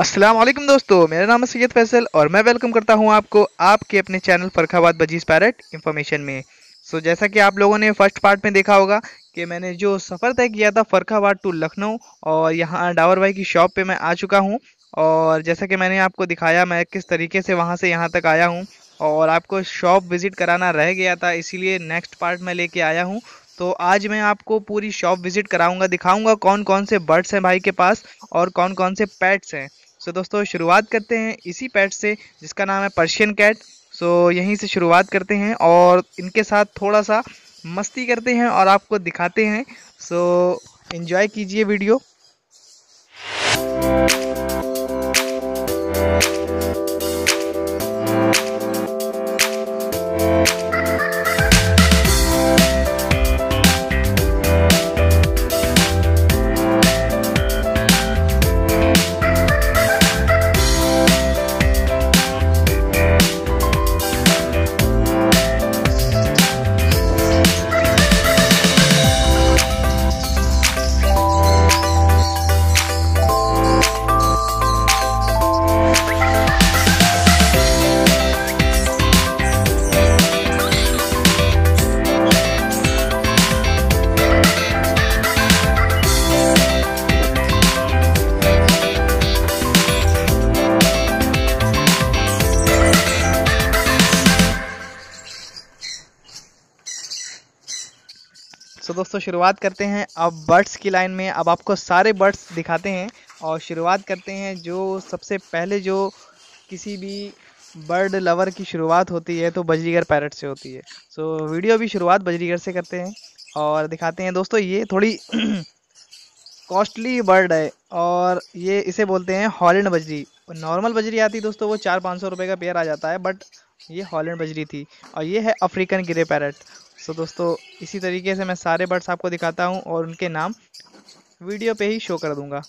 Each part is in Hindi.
अस्सलाम वालेकुम दोस्तों, मेरा नाम है सैयद फैसल और मैं वेलकम करता हूं आपको आपके अपने channel Farrukhabad budgies parrot information में। जैसा कि आप लोगों ने फर्स्ट पार्ट में देखा होगा कि मैंने जो सफ़र तय किया था फर्रुखाबाद टू लखनऊ, और यहाँ डावर भाई की शॉप पे मैं आ चुका हूँ। और जैसा कि मैंने आपको दिखाया मैं किस तरीके से वहाँ से यहाँ तक आया हूँ, और आपको शॉप विज़िट कराना रह गया था, इसीलिए नेक्स्ट पार्ट में लेके आया हूँ। तो आज मैं आपको पूरी शॉप विज़िट कराऊंगा, दिखाऊंगा कौन कौन से बर्ड्स हैं भाई के पास और कौन कौन से पेट्स हैं। दोस्तों शुरुआत करते हैं इसी पेट से जिसका नाम है पर्शियन कैट। यहीं से शुरुआत करते हैं और इनके साथ थोड़ा सा मस्ती करते हैं और आपको दिखाते हैं। एंजॉय कीजिए वीडियो। दोस्तों शुरुआत करते हैं अब बर्ड्स की लाइन में। अब आपको सारे बर्ड्स दिखाते हैं और शुरुआत करते हैं जो सबसे पहले जो किसी भी बर्ड लवर की शुरुआत होती है तो बजरीगर पैरट से होती है। वीडियो भी शुरुआत बजरीगर से करते हैं और दिखाते हैं। दोस्तों ये थोड़ी कॉस्टली बर्ड है और ये इसे बोलते हैं हॉलैंड बजरी। नॉर्मल बजरी आती है दोस्तों वो 400-500 रुपये का पेयर आ जाता है, बट ये हॉलैंड बजरी थी। और ये है अफ्रीकन ग्रे पैरट। दोस्तों इसी तरीके से मैं सारे बर्ड्स आपको दिखाता हूँ और उनके नाम वीडियो पे ही शो कर दूंगा।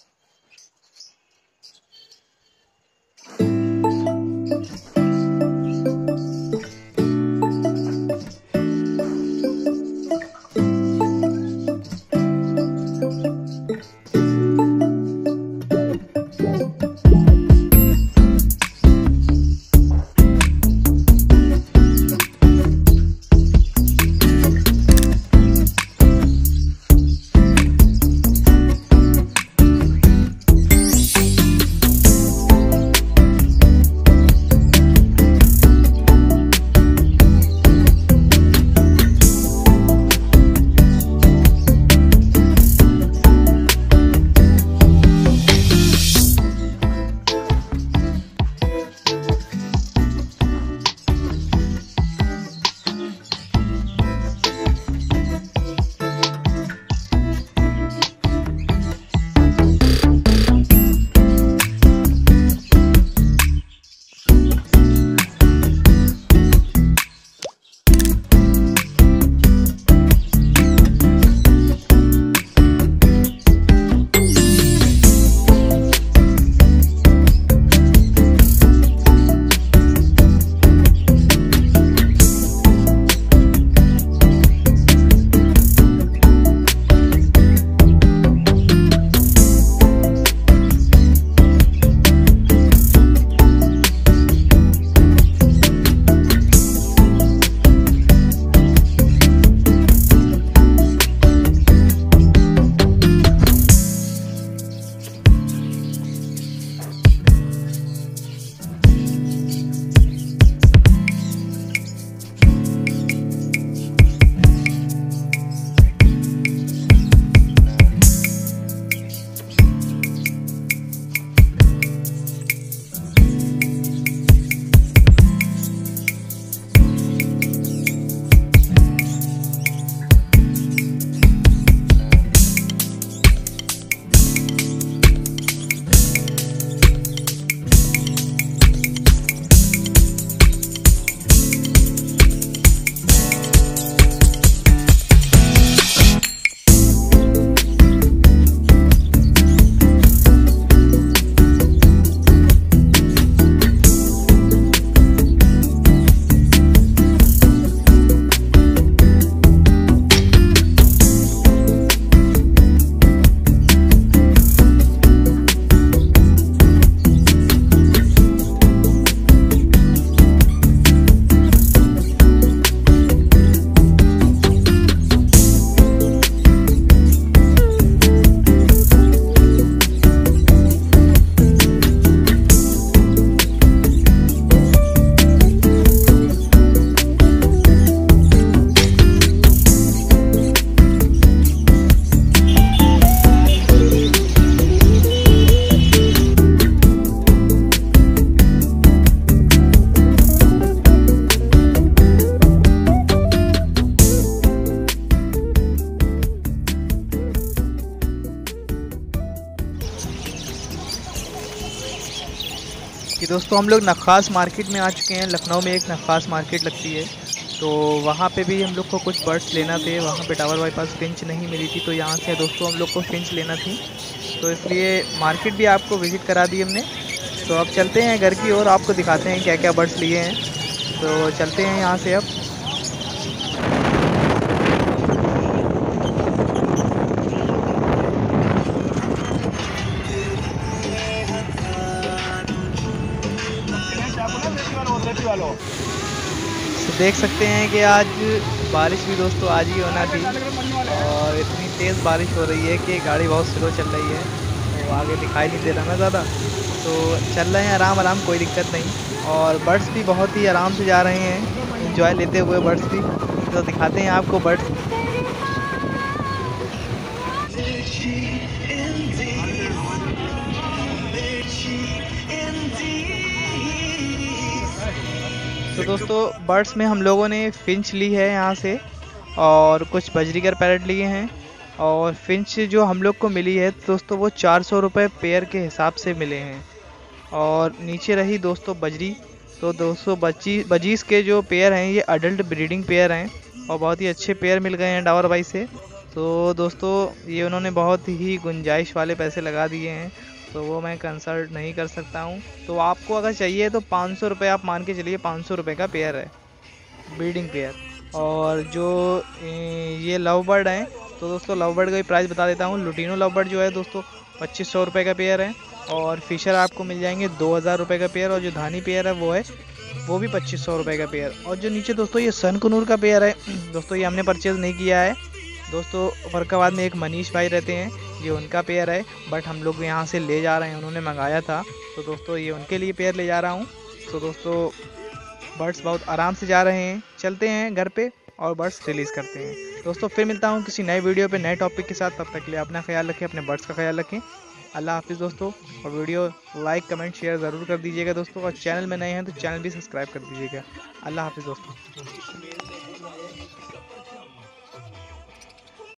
दोस्तों हम लोग नक्खास मार्केट में आ चुके हैं। लखनऊ में एक नक्खास मार्केट लगती है, तो वहाँ पे भी हम लोग को कुछ बर्ड्स लेना थे। वहाँ पे टावर बाईपास फिंच नहीं मिली थी, तो यहाँ से दोस्तों हम लोग को फिंच लेना थी, तो इसलिए मार्केट भी आपको विज़िट करा दी हमने। तो अब चलते हैं घर की ओर, आपको दिखाते हैं क्या क्या बर्ड्स लिए हैं। तो चलते हैं यहाँ से अब। तो देख सकते हैं कि आज बारिश भी दोस्तों आज ही होना थी, और इतनी तेज़ बारिश हो रही है कि गाड़ी बहुत स्लो चल रही है, तो आगे दिखाई नहीं दे रहा ना ज़्यादा, तो चल रहे हैं आराम आराम, कोई दिक्कत नहीं। और बर्ड्स भी बहुत ही आराम से जा रहे हैं, एंजॉय लेते हुए बर्ड्स भी। तो दिखाते हैं आपको बर्ड्स। तो दोस्तों बर्ड्स में हम लोगों ने फिंच ली है यहाँ से, और कुछ बजरीगर पैरट लिए हैं। और फिंच जो हम लोग को मिली है दोस्तों वो 400 रुपये पेयर के हिसाब से मिले हैं। और नीचे रही दोस्तों बजरी, तो दोस्तों बजीज़ के जो पेयर हैं ये अडल्ट ब्रीडिंग पेयर हैं, और बहुत ही अच्छे पेयर मिल गए हैं डावर भाई से। तो दोस्तों ये उन्होंने बहुत ही गुंजाइश वाले पैसे लगा दिए हैं, तो वो मैं कंसल्ट नहीं कर सकता हूँ। तो आपको अगर चाहिए तो 500 रुपये आप मान के चलिए, 500 रुपये का पेयर है ब्रीडिंग पेयर। और जो ये लव बर्ड हैं, तो दोस्तों लव बर्ड का भी प्राइस बता देता हूँ। लुटिनो लव बर्ड जो है दोस्तों 2500 रुपये का पेयर है, और फिशर आपको मिल जाएंगे 2000 रुपये का पेयर, और जो धानी पेयर है वो भी 2500 रुपये का पेयर। और जो नीचे दोस्तों ये सन कुनूर का पेयर है दोस्तों, ये हमने परचेज़ नहीं किया है दोस्तों। फर्रुखाबाद में एक मनीष भाई रहते हैं, ये उनका पेयर है, बट हम लोग यहाँ से ले जा रहे हैं, उन्होंने मंगाया था, तो दोस्तों ये उनके लिए पेयर ले जा रहा हूँ। तो दोस्तों बर्ड्स बहुत आराम से जा रहे हैं, चलते हैं घर पे और बर्ड्स रिलीज़ करते हैं। दोस्तों फिर मिलता हूँ किसी नए वीडियो पे नए टॉपिक के साथ, तब तक के लिए अपना ख्याल रखें, अपने बर्ड्स का ख्याल रखें। अल्लाह हाफिज़ दोस्तों। और वीडियो लाइक कमेंट शेयर ज़रूर कर दीजिएगा दोस्तों, और चैनल में नए हैं तो चैनल भी सब्सक्राइब कर दीजिएगा। अल्लाह हाफिज़ दोस्तों।